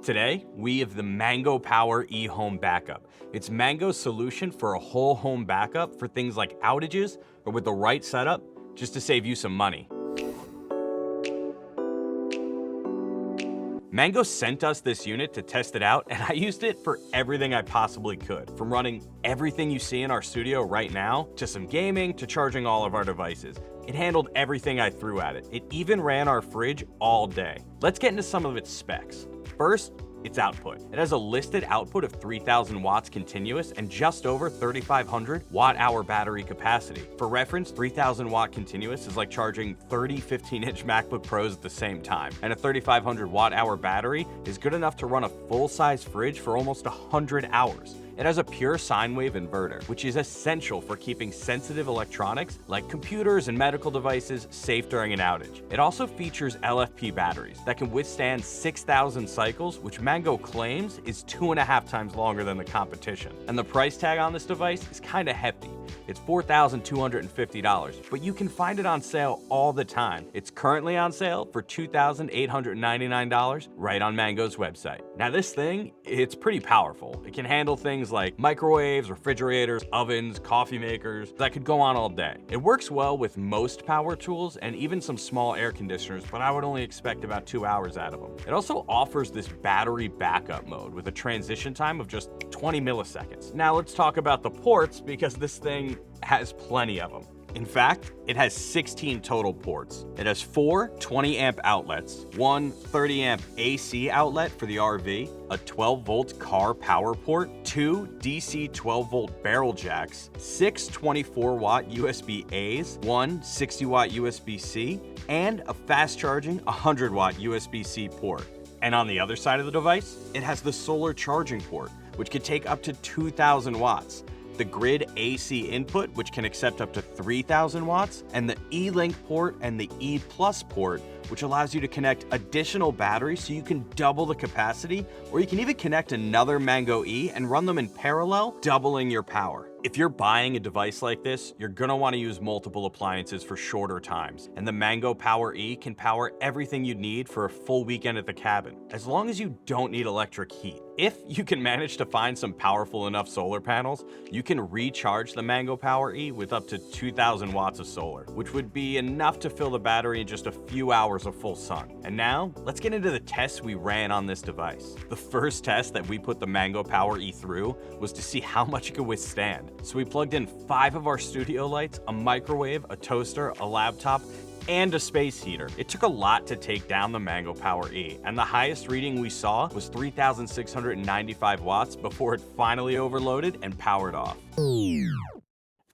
Today, we have the Mango Power e-Home Backup. It's Mango's solution for a whole home backup for things like outages or with the right setup, just to save you some money. Mango sent us this unit to test it out, and I used it for everything I possibly could. From running everything you see in our studio right now, to some gaming, to charging all of our devices. It handled everything I threw at it. It even ran our fridge all day. Let's get into some of its specs. First, its output. It has a listed output of 3,000 watts continuous and just over 3,500 watt-hour battery capacity. For reference, 3,000 watt continuous is like charging 30 15-inch MacBook Pros at the same time, and a 3,500 watt-hour battery is good enough to run a full-size fridge for almost 100 hours. It has a pure sine wave inverter, which is essential for keeping sensitive electronics like computers and medical devices safe during an outage. It also features LFP batteries that can withstand 6,000 cycles, which Mango claims is 2.5 times longer than the competition. And the price tag on this device is kinda hefty. It's $4,250, but you can find it on sale all the time. It's currently on sale for $2,899 right on Mango's website. Now this thing, it's pretty powerful. It can handle things like microwaves, refrigerators, ovens, coffee makers, that could go on all day. It works well with most power tools and even some small air conditioners, but I would only expect about 2 hours out of them. It also offers this battery backup mode with a transition time of just 20 milliseconds. Now let's talk about the ports, because this thing has plenty of them. In fact, it has 16 total ports. It has 4 20-amp outlets, one 30-amp AC outlet for the RV, a 12-volt car power port, 2 DC 12-volt barrel jacks, 6 24-watt USB-As, one 60-watt USB-C, and a fast-charging 100-watt USB-C port. And on the other side of the device, it has the solar charging port, which could take up to 2,000 watts. The grid AC input, which can accept up to 3,000 watts, and the E-Link port and the E+ port, which allows you to connect additional batteries so you can double the capacity, or you can even connect another Mango E and run them in parallel, doubling your power. If you're buying a device like this, you're gonna wanna use multiple appliances for shorter times, and the Mango Power E can power everything you need for a full weekend at the cabin, as long as you don't need electric heat. If you can manage to find some powerful enough solar panels, you can recharge the Mango Power E with up to 2,000 watts of solar, which would be enough to fill the battery in just a few hours of full sun. And now, let's get into the tests we ran on this device. The first test that we put the Mango Power E through was to see how much it could withstand. So we plugged in 5 of our studio lights, a microwave, a toaster, a laptop, and a space heater. It took a lot to take down the Mango Power E, and the highest reading we saw was 3,695 watts before it finally overloaded and powered off.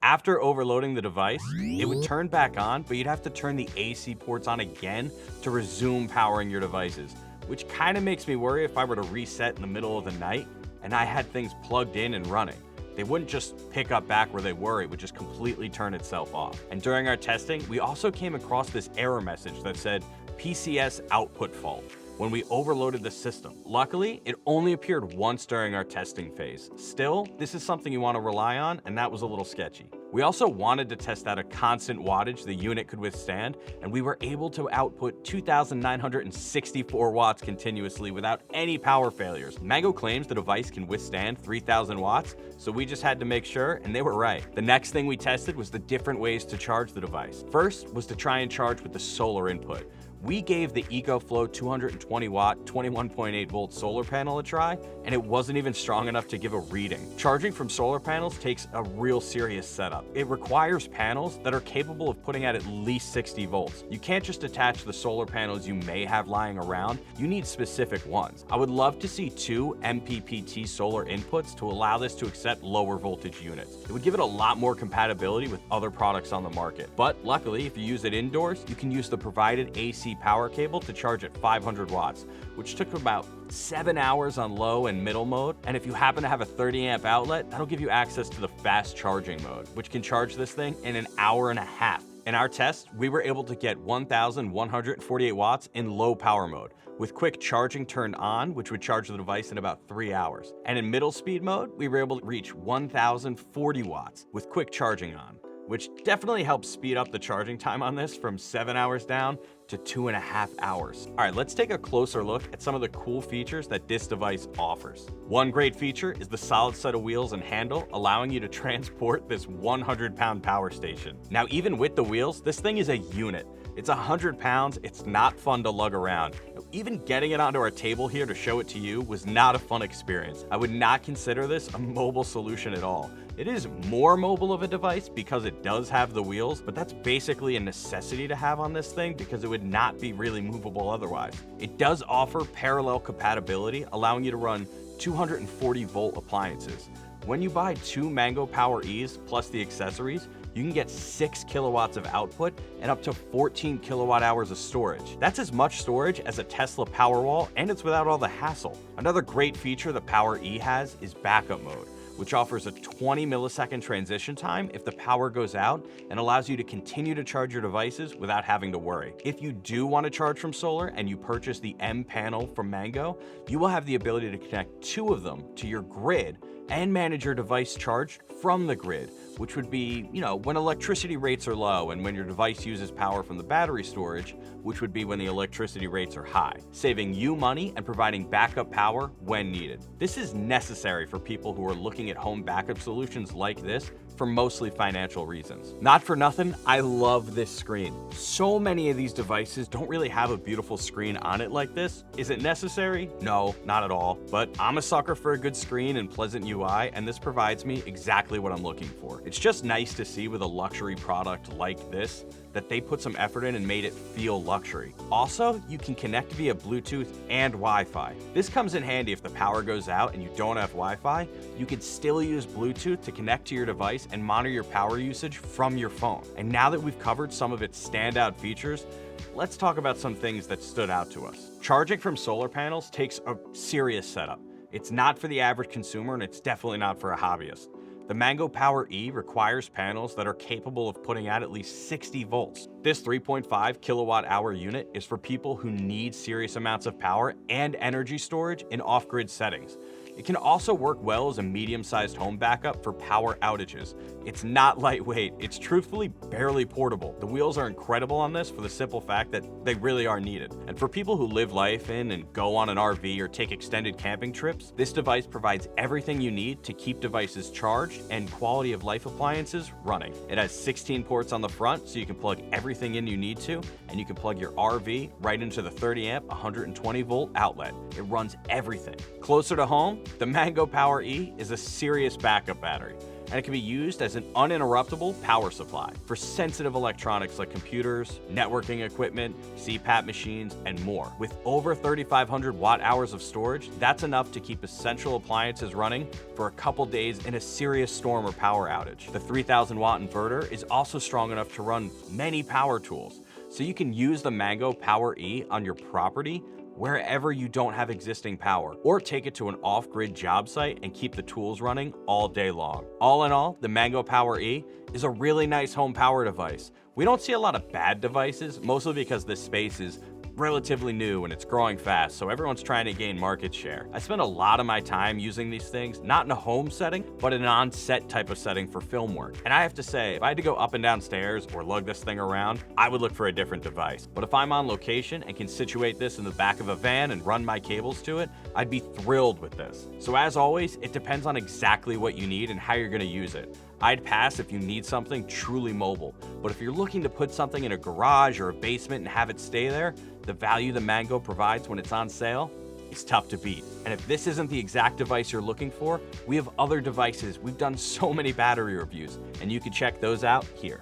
After overloading the device, it would turn back on, but you'd have to turn the AC ports on again to resume powering your devices, which kind of makes me worry if I were to reset in the middle of the night and I had things plugged in and running. They wouldn't just pick up back where they were, it would just completely turn itself off. And during our testing, we also came across this error message that said PCS output fault when we overloaded the system. Luckily, it only appeared once during our testing phase. Still, this is something you want to rely on, and that was a little sketchy. We also wanted to test out a constant wattage the unit could withstand, and we were able to output 2,964 watts continuously without any power failures. Mango claims the device can withstand 3,000 watts, so we just had to make sure, and they were right. The next thing we tested was the different ways to charge the device. First was to try and charge with the solar input. We gave the EcoFlow 220 watt, 21.8 volt solar panel a try, and it wasn't even strong enough to give a reading. Charging from solar panels takes a real serious setup. It requires panels that are capable of putting out at least 60 volts. You can't just attach the solar panels you may have lying around, you need specific ones. I would love to see 2 MPPT solar inputs to allow this to accept lower voltage units. It would give it a lot more compatibility with other products on the market. But luckily, if you use it indoors, you can use the provided AC power cable to charge at 500 watts, which took about 7 hours on low and middle mode. And if you happen to have a 30-amp outlet, that'll give you access to the fast charging mode, which can charge this thing in an hour and a half. In our test, we were able to get 1,148 watts in low power mode, with quick charging turned on, which would charge the device in about 3 hours. And in middle speed mode, we were able to reach 1,040 watts with quick charging on. which definitely helps speed up the charging time on this from 7 hours down to 2.5 hours. All right, let's take a closer look at some of the cool features that this device offers. One great feature is the solid set of wheels and handle, allowing you to transport this 100-pound power station. Now, even with the wheels, this thing is a unit. It's 100 pounds, it's not fun to lug around. Even getting it onto our table here to show it to you was not a fun experience. I would not consider this a mobile solution at all. It is more mobile of a device because it does have the wheels, but that's basically a necessity to have on this thing because it would not be really movable otherwise. It does offer parallel compatibility, allowing you to run 240 volt appliances. When you buy 2 Mango Power E's plus the accessories, you can get 6 kilowatts of output and up to 14 kilowatt hours of storage. That's as much storage as a Tesla Powerwall, and it's without all the hassle. Another great feature the Power E has is backup mode, which offers a 20 millisecond transition time if the power goes out and allows you to continue to charge your devices without having to worry. If you do want to charge from solar and you purchase the M panel from Mango, you will have the ability to connect 2 of them to your grid and manage your device charged from the grid, which would be, when electricity rates are low and when your device uses power from the battery storage, which would be when the electricity rates are high, saving you money and providing backup power when needed. This is necessary for people who are looking at home backup solutions like this for mostly financial reasons. Not for nothing, I love this screen. So many of these devices don't really have a beautiful screen on it like this. Is it necessary? No, not at all. But I'm a sucker for a good screen and pleasant UI, and this provides me exactly what I'm looking for. It's just nice to see with a luxury product like this that they put some effort in and made it feel luxury. Also, you can connect via Bluetooth and Wi-Fi. This comes in handy if the power goes out and you don't have Wi-Fi. You can still use Bluetooth to connect to your device and monitor your power usage from your phone. And now that we've covered some of its standout features, let's talk about some things that stood out to us. Charging from solar panels takes a serious setup. It's not for the average consumer, and it's definitely not for a hobbyist. The Mango Power E requires panels that are capable of putting out at least 60 volts. This 3.5 kilowatt hour unit is for people who need serious amounts of power and energy storage in off-grid settings. It can also work well as a medium-sized home backup for power outages. It's not lightweight, it's truthfully barely portable. The wheels are incredible on this for the simple fact that they really are needed. And for people who live life in and go on an RV or take extended camping trips, this device provides everything you need to keep devices charged and quality of life appliances running. It has 16 ports on the front, so you can plug everything in you need to, and you can plug your RV right into the 30 amp, 120 volt outlet. It runs everything. Closer to home, the Mango Power E is a serious backup battery, and it can be used as an uninterruptible power supply for sensitive electronics like computers, networking equipment, CPAP machines, and more. With over 3,500 watt hours of storage, that's enough to keep essential appliances running for a couple days in a serious storm or power outage. The 3,000 watt inverter is also strong enough to run many power tools, so you can use the Mango Power E on your property wherever you don't have existing power, or take it to an off-grid job site and keep the tools running all day long. All in all, the Mango Power E is a really nice home power device. We don't see a lot of bad devices, mostly because this space is relatively new and it's growing fast, so everyone's trying to gain market share. I spend a lot of my time using these things, not in a home setting, but in an on-set type of setting for film work. And I have to say, if I had to go up and down stairs or lug this thing around, I would look for a different device. But if I'm on location and can situate this in the back of a van and run my cables to it, I'd be thrilled with this. So as always, it depends on exactly what you need and how you're gonna use it. I'd pass if you need something truly mobile, but if you're looking to put something in a garage or a basement and have it stay there, the value the Mango provides when it's on sale is tough to beat. And if this isn't the exact device you're looking for, we have other devices. We've done so many battery reviews, and you can check those out here.